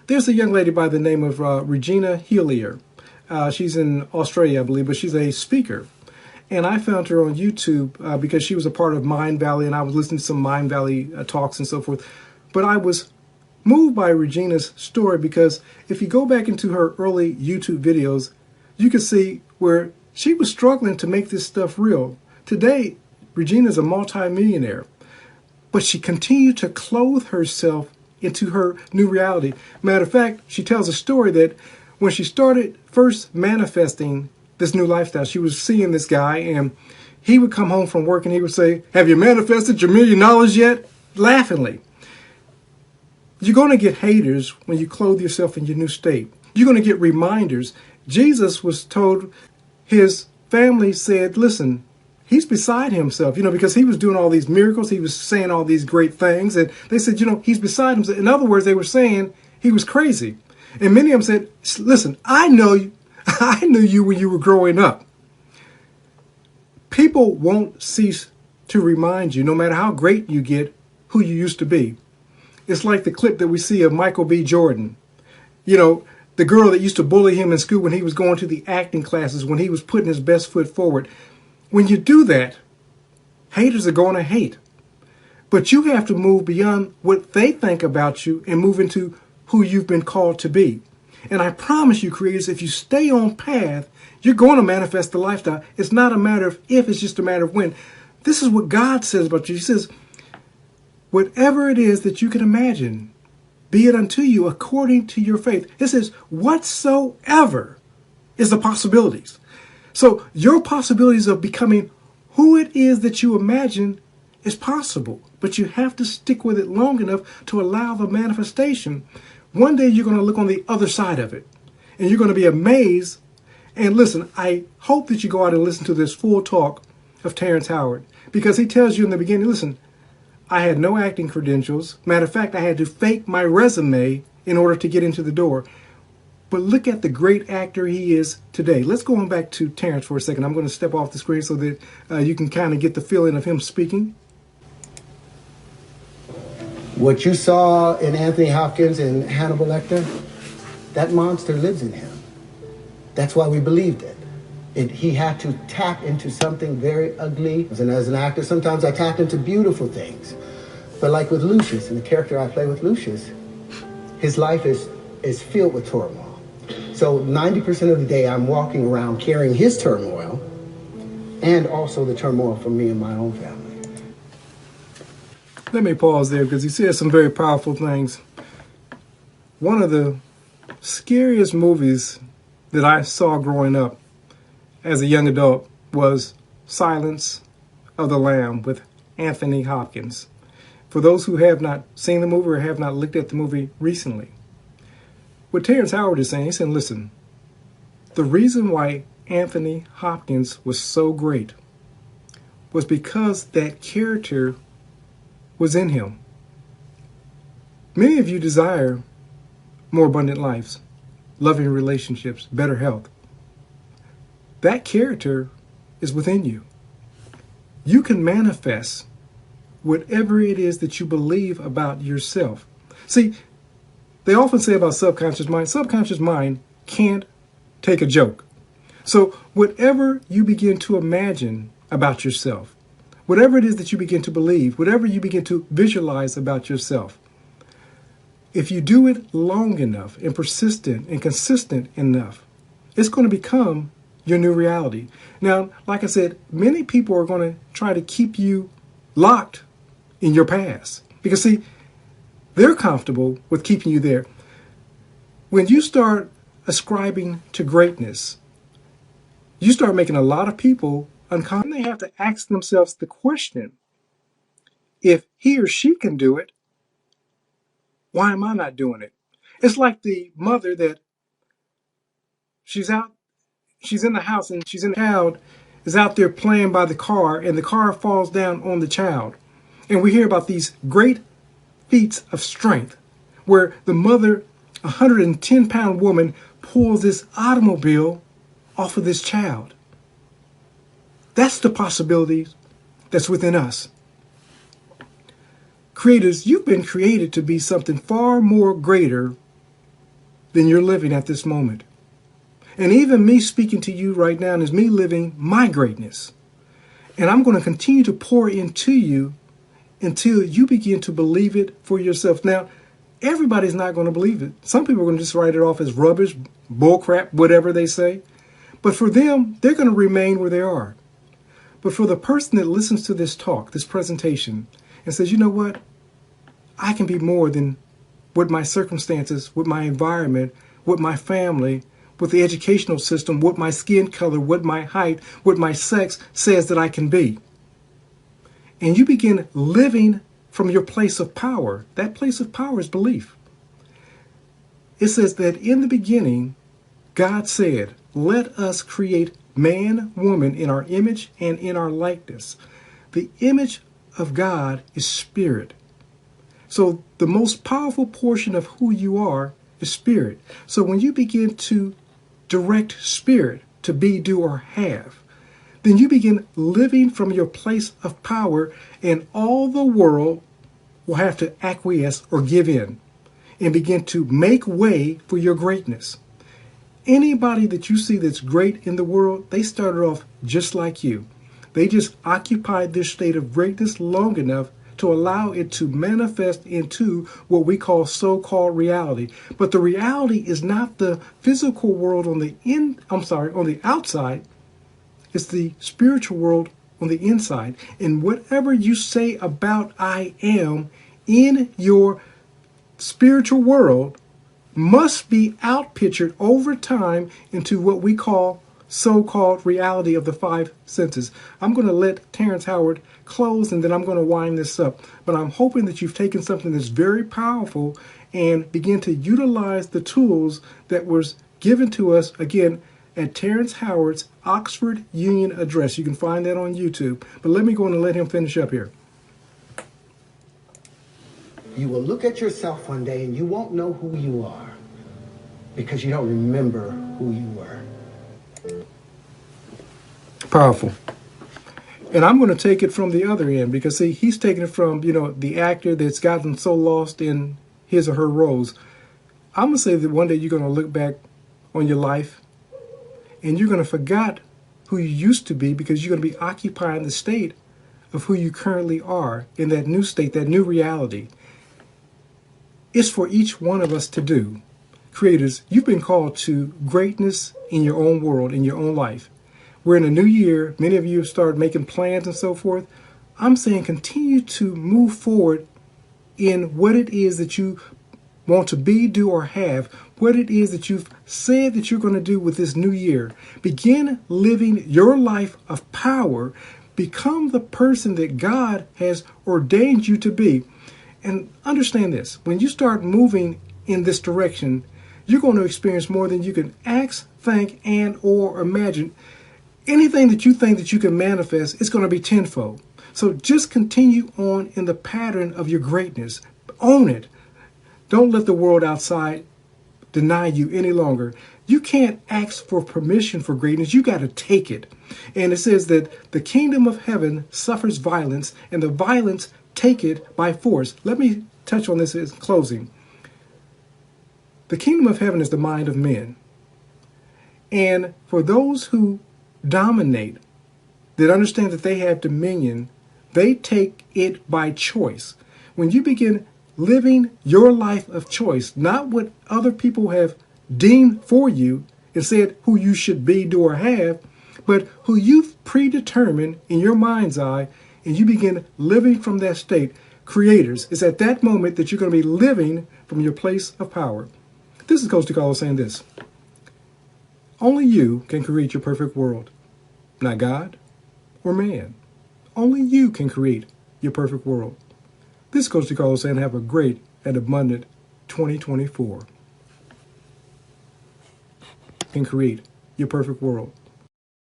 There's a young lady by the name of Regina Hillier. She's in Australia, I believe, but she's a speaker. And I found her on YouTube because she was a part of Mind Valley, and I was listening to some Mind Valley talks and so forth. But I was moved by Regina's story because if you go back into her early YouTube videos, you can see where she was struggling to make this stuff real. Today, Regina's a multimillionaire, but she continued to clothe herself into her new reality. Matter of fact, she tells a story that when she started first manifesting this new lifestyle, she was seeing this guy and he would come home from work and he would say, "Have you manifested your $1 million yet?" Laughingly. You're going to get haters when you clothe yourself in your new state. You're going to get reminders. Jesus was told, his family said, listen, he's beside himself, because he was doing all these miracles. He was saying all these great things. And they said, he's beside himself. In other words, they were saying he was crazy. And many of them said, listen, I knew you when you were growing up. People won't cease to remind you, no matter how great you get, who you used to be. It's like the clip that we see of Michael B. Jordan. The girl that used to bully him in school when he was going to the acting classes, when he was putting his best foot forward. When you do that, haters are going to hate. But you have to move beyond what they think about you and move into who you've been called to be. And I promise you, creators, if you stay on path, you're going to manifest the lifestyle. It's not a matter of if, it's just a matter of when. This is what God says about you. He says, whatever it is that you can imagine, be it unto you according to your faith. It says, whatsoever is the possibilities. So your possibilities of becoming who it is that you imagine is possible, but you have to stick with it long enough to allow the manifestation. One day you're going to look on the other side of it and you're going to be amazed. And listen, I hope that you go out and listen to this full talk of Terence Howard, because he tells you in the beginning, listen, I had no acting credentials. Matter of fact, I had to fake my resume in order to get into the door. But look at the great actor he is today. Let's go on back to Terence for a second. I'm going to step off the screen so that you can kind of get the feeling of him speaking. What you saw in Anthony Hopkins and Hannibal Lecter, that monster lives in him. That's why we believed it. He had to tap into something very ugly. And as an actor, sometimes I tap into beautiful things. But like with Lucius, and the character I play with Lucius, his life is filled with turmoil. So 90% of the day I'm walking around carrying his turmoil and also the turmoil from me and my own family. Let me pause there because he says some very powerful things. One of the scariest movies that I saw growing up as a young adult was Silence of the Lamb with Anthony Hopkins. For those who have not seen the movie or have not looked at the movie recently, what Terence Howard is saying, he's saying, listen, the reason why Anthony Hopkins was so great was because that character was in him. Many of you desire more abundant lives, loving relationships, better health. That character is within you. You can manifest whatever it is that you believe about yourself. See, they often say about subconscious mind can't take a joke. So whatever you begin to imagine about yourself, whatever it is that you begin to believe, whatever you begin to visualize about yourself, if you do it long enough and persistent and consistent enough, it's going to become your new reality. Now, like I said, many people are going to try to keep you locked in your past because, see, they're comfortable with keeping you there. When you start ascribing to greatness, you start making a lot of people uncomfortable. They have to ask themselves the question, if he or she can do it, why am I not doing it? It's like the mother that she's in the house and the child is out there playing by the car and the car falls down on the child. And we hear about these great feats of strength where the mother, a 110-pound woman, pulls this automobile off of this child. That's the possibility that's within us. Creators, you've been created to be something far more greater than you're living at this moment. And even me speaking to you right now is me living my greatness. And I'm going to continue to pour into you until you begin to believe it for yourself. Now, everybody's not going to believe it. Some people are going to just write it off as rubbish, bullcrap, whatever they say. But for them, they're going to remain where they are. But for the person that listens to this talk, this presentation, and says, you know what? I can be more than what my circumstances, what my environment, what my family, what the educational system, what my skin color, what my height, what my sex says that I can be. And you begin living from your place of power. That place of power is belief. It says that in the beginning, God said, let us create man, woman in our image and in our likeness. The image of God is spirit. So the most powerful portion of who you are is spirit. So when you begin to direct spirit to be, do, or have, then you begin living from your place of power, and all the world will have to acquiesce or give in and begin to make way for your greatness. Anybody that you see that's great in the world, they started off just like you. They just occupied this state of greatness long enough to allow it to manifest into what we call so-called reality. But the reality is not the physical world on the outside. It's the spiritual world on the inside. And whatever you say about I am in your spiritual world must be outpictured over time into what we call so-called reality of the five senses. I'm going to let Terence Howard close, and then I'm going to wind this up. But I'm hoping that you've taken something that's very powerful and begin to utilize the tools that was given to us, again, at Terence Howard's Oxford Union address. You can find that on YouTube. But let me go on and let him finish up here. You will look at yourself one day and you won't know who you are because you don't remember who you were. Powerful. And I'm going to take it from the other end because, see, he's taking it from, the actor that's gotten so lost in his or her roles. I'm going to say that one day you're going to look back on your life and you're going to forget who you used to be because you're going to be occupying the state of who you currently are in that new state, that new reality. It's for each one of us to do. Creators, you've been called to greatness in your own world, in your own life. We're in a new year. Many of you have started making plans and so forth. I'm saying continue to move forward in what it is that you want to be, do, or have, what it is that you've said that you're going to do with this new year. Begin living your life of power. Become the person that God has ordained you to be. And understand this, when you start moving in this direction, you're going to experience more than you can ask, think, and or imagine. Anything that you think that you can manifest, it's going to be tenfold. So just continue on in the pattern of your greatness. Own it. Don't let the world outside deny you any longer. You can't ask for permission for greatness. You got to take it. And it says that the kingdom of heaven suffers violence, and the violence take it by force. Let me touch on this in closing. The kingdom of heaven is the mind of men. And for those who dominate, that understand that they have dominion, they take it by choice. When you begin living your life of choice, not what other people have deemed for you and said who you should be, do, or have, but who you've predetermined in your mind's eye, and you begin living from that state. Creators, it's at that moment that you're going to be living from your place of power. This is Coach DeCarlo saying this. Only you can create your perfect world, not God or man. Only you can create your perfect world. This is Coach DeCarlo saying have a great and abundant 2024. Can create your perfect world.